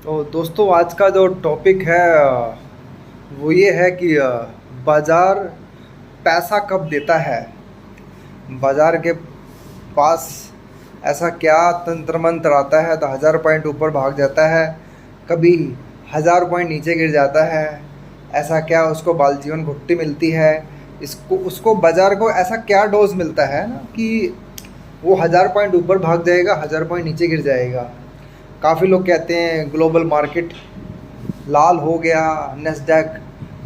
तो दोस्तों आज का जो टॉपिक है वो ये है कि बाज़ार पैसा कब देता है। बाज़ार के पास ऐसा क्या तंत्र मंत्र आता है तो 1000 पॉइंट ऊपर भाग जाता है, कभी 1000 पॉइंट नीचे गिर जाता है। ऐसा क्या उसको बाल जीवन घुट्टी मिलती है, इसको उसको बाज़ार को ऐसा क्या डोज मिलता है ना कि वो 1000 पॉइंट ऊपर भाग जाएगा, 1000 पॉइंट नीचे गिर जाएगा। काफ़ी लोग कहते हैं ग्लोबल मार्केट लाल हो गया, नेस्डैक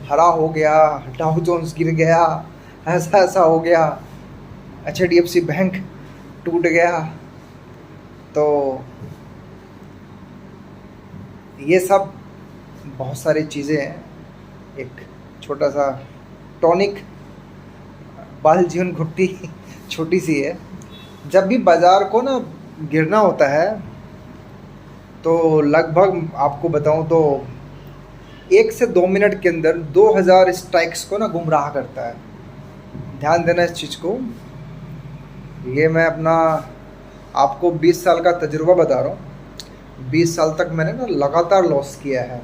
हरा हो गया, डाउ जोन्स गिर गया, ऐसा ऐसा हो गया, एचडीएफसी बैंक टूट गया। तो ये सब बहुत सारी चीज़ें हैं। एक छोटा सा टॉनिक बाल जीवन घुट्टी छोटी सी है। जब भी बाज़ार को ना गिरना होता है तो लगभग आपको बताऊं तो 1 से 2 मिनट के अंदर 2000 स्ट्राइक्स को ना गुमराह करता है। ध्यान देना इस चीज़ को। ये मैं अपना आपको 20 साल का तजुर्बा बता रहा हूँ। 20 साल तक मैंने ना लगातार लॉस किया है,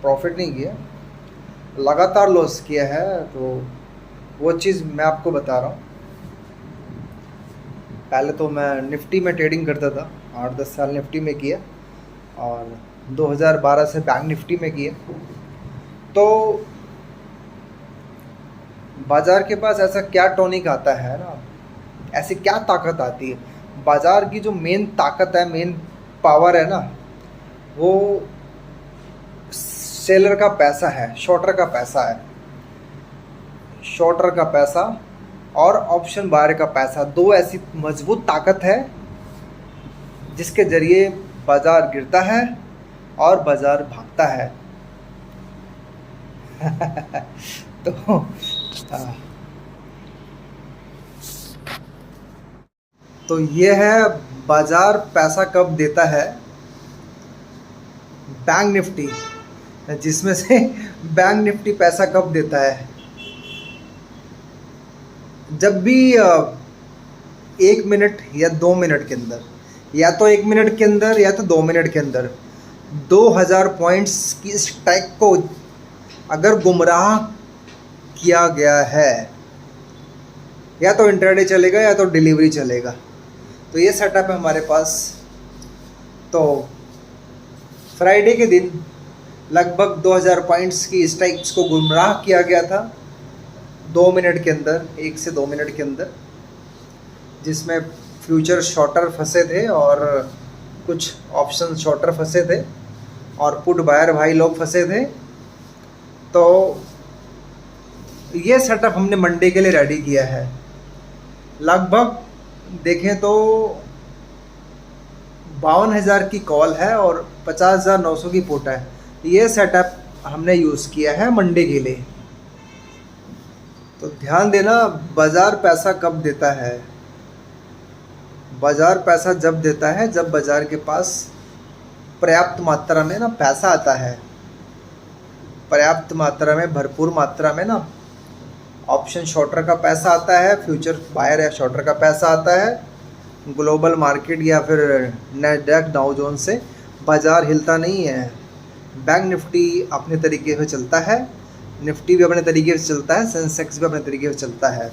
प्रॉफिट नहीं किया, लगातार लॉस किया है। तो वो चीज़ मैं आपको बता रहा हूँ। पहले तो मैं निफ्टी में ट्रेडिंग करता था, 8-10 साल निफ्टी में किया, और 2012 से बैंक निफ्टी में किया। तो बाज़ार के पास ऐसा क्या टॉनिक आता है ना, ऐसी क्या ताकत आती है। बाज़ार की जो मेन ताकत है, मेन पावर है ना, वो सेलर का पैसा है, शॉर्टर का पैसा है। शॉर्टर का पैसा और ऑप्शन बायर का पैसा, दो ऐसी मजबूत ताकत है जिसके ज़रिए बाज़ार गिरता है और बाज़ार भागता है। तो आ, तो ये है बाज़ार पैसा कब देता है। बैंक निफ्टी, जिसमें से बैंक निफ्टी पैसा कब देता है, जब भी 1 मिनट या 2 मिनट के अंदर, या तो 1 मिनट के अंदर या तो 2 मिनट के अंदर 2000 पॉइंट्स की स्ट्राइक को अगर गुमराह किया गया है, या तो इंट्राडे चलेगा या तो डिलीवरी चलेगा। तो ये सेटअप है हमारे पास। तो फ्राइडे के दिन लगभग 2000 पॉइंट्स की स्ट्राइक्स को गुमराह किया गया था 2 मिनट के अंदर, 1 से 2 मिनट के अंदर, जिसमें फ्यूचर शॉर्टर फंसे थे और कुछ ऑप्शन शॉर्टर फंसे थे और पुट बायर भाई लोग फंसे थे। तो ये सेटअप हमने मंडे के लिए रेडी किया है। लगभग देखें तो 52,000 की कॉल है और 50,900 की पुट है। ये सेटअप हमने यूज़ किया है मंडे के लिए। तो ध्यान देना, बाज़ार पैसा कब देता है। बाज़ार पैसा जब देता है जब बाज़ार के पास पर्याप्त मात्रा में ना पैसा आता है, पर्याप्त मात्रा में, भरपूर मात्रा में ना ऑप्शन शॉर्टर का पैसा आता है, फ्यूचर बायर या शॉर्टर का पैसा आता है। ग्लोबल मार्केट या फिर नैस्डैक डाउ जोन से बाज़ार हिलता नहीं है। बैंक निफ्टी अपने तरीके से चलता है, निफ्टी भी अपने तरीके से चलता है, सेंसेक्स भी अपने तरीके से चलता है।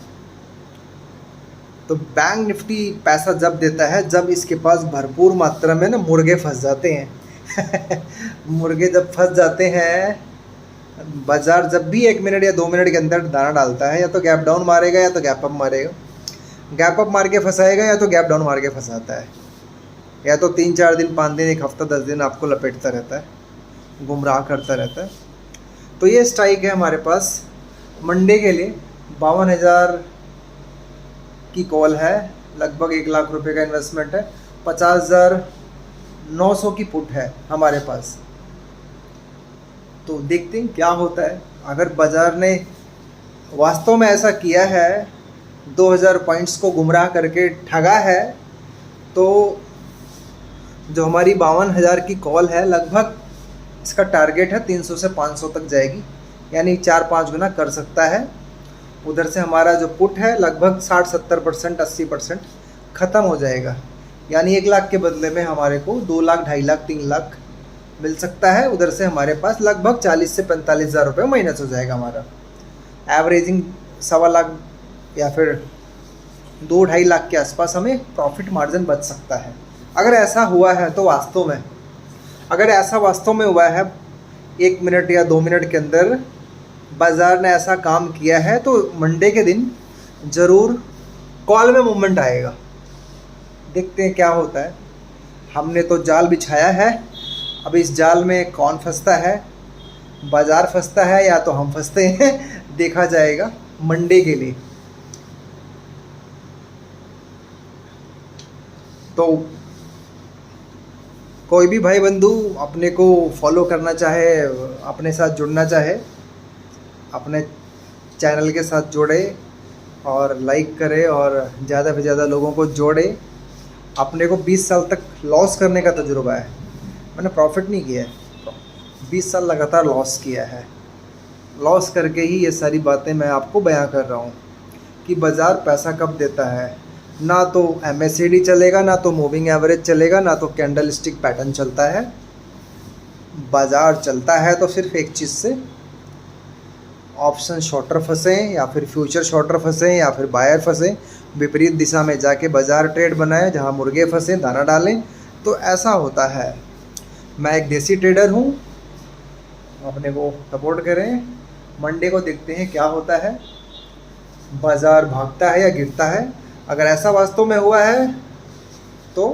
तो बैंक निफ्टी पैसा जब देता है जब इसके पास भरपूर मात्रा में ना मुर्गे फंस जाते हैं। मुर्गे जब फंस जाते हैं, बाज़ार जब भी 1 मिनट या 2 मिनट के अंदर दाना डालता है, या तो गैप डाउन मारेगा या तो गैप अप मारेगा। गैप अप मार के फंसाएगा या तो गैप डाउन मार के फंसाता है, या तो 3-4 दिन, 5 दिन, 1 हफ्ता, 10 दिन आपको लपेटता रहता है, गुमराह करता रहता है। तो ये स्ट्राइक है हमारे पास मंडे के लिए। 52,000 की कॉल है, लगभग 1 लाख रुपए का इन्वेस्टमेंट है, 50,900 की पुट है हमारे पास। तो देखते हैं क्या होता है। अगर बाज़ार ने वास्तव में ऐसा किया है, 2000 पॉइंट्स को गुमराह करके ठगा है, तो जो हमारी 52,000 की कॉल है, लगभग इसका टारगेट है 300 से 500 तक जाएगी, यानी 4-5 गुना कर सकता है। उधर से हमारा जो पुट है लगभग 60-70%, 80% ख़त्म हो जाएगा। यानी 1 लाख के बदले में हमारे को 2 लाख, 2.5 लाख, 3 लाख मिल सकता है। उधर से हमारे पास लगभग 40 से 45 हज़ार रुपये महीने से हो जाएगा हमारा। एवरेजिंग 1.25 लाख या फिर 2-2.5 लाख के आसपास हमें प्रॉफिट मार्जिन बच सकता है। अगर ऐसा हुआ है तो वास्तव में, अगर ऐसा वास्तव में हुआ है 1 मिनट या 2 मिनट के अंदर बाज़ार ने ऐसा काम किया है, तो मंडे के दिन ज़रूर कॉल में मूवमेंट आएगा। देखते हैं क्या होता है। हमने तो जाल बिछाया है, अब इस जाल में कौन फंसता है, बाज़ार फंसता है या तो हम फंसते हैं, देखा जाएगा मंडे के लिए। तो कोई भी भाई बंधु अपने को फॉलो करना चाहे, अपने साथ जुड़ना चाहे, अपने चैनल के साथ जुड़े और लाइक करे और ज़्यादा से ज़्यादा लोगों को जोड़े। अपने को 20 साल तक लॉस करने का तजुर्बा है, मैंने प्रॉफिट नहीं किया है। 20 साल लगातार लॉस किया है। लॉस करके ही ये सारी बातें मैं आपको बयां कर रहा हूँ कि बाज़ार पैसा कब देता है। ना तो MACD चलेगा, ना तो मूविंग एवरेज चलेगा, ना तो कैंडल स्टिक पैटर्न चलता है। बाज़ार चलता है तो सिर्फ एक चीज़ से, ऑप्शन शॉर्टर फंसें या फिर फ्यूचर शॉर्टर फंसें या फिर बायर फंसें, विपरीत दिशा में जाके बाज़ार ट्रेड बनाएं, जहां मुर्गे फंसें दाना डालें। तो ऐसा होता है। मैं एक देसी ट्रेडर हूं, अपने को सपोर्ट करें। मंडे को देखते हैं क्या होता है, बाज़ार भागता है या गिरता है। अगर ऐसा वास्तव में हुआ है तो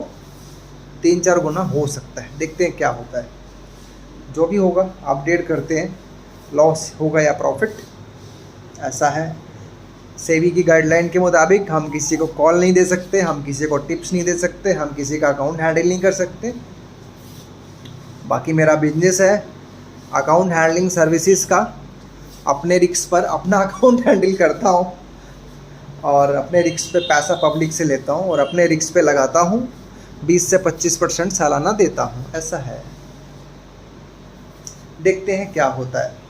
3-4 गुना हो सकता है। देखते हैं क्या होता है। जो भी होगा अपडेट करते हैं, लॉस होगा या प्रॉफिट, ऐसा है। सेबी की गाइडलाइन के मुताबिक हम किसी को कॉल नहीं दे सकते, हम किसी को टिप्स नहीं दे सकते, हम किसी का अकाउंट हैंडल नहीं कर सकते। बाकी मेरा बिजनेस है अकाउंट हैंडलिंग सर्विसेज का। अपने रिस्क पर अपना अकाउंट हैंडल करता हूँ और अपने रिस्क पे पैसा पब्लिक से लेता हूँ और अपने रिस्क पे लगाता हूँ। 20 से 25% सालाना देता हूँ। ऐसा है, देखते हैं क्या होता है।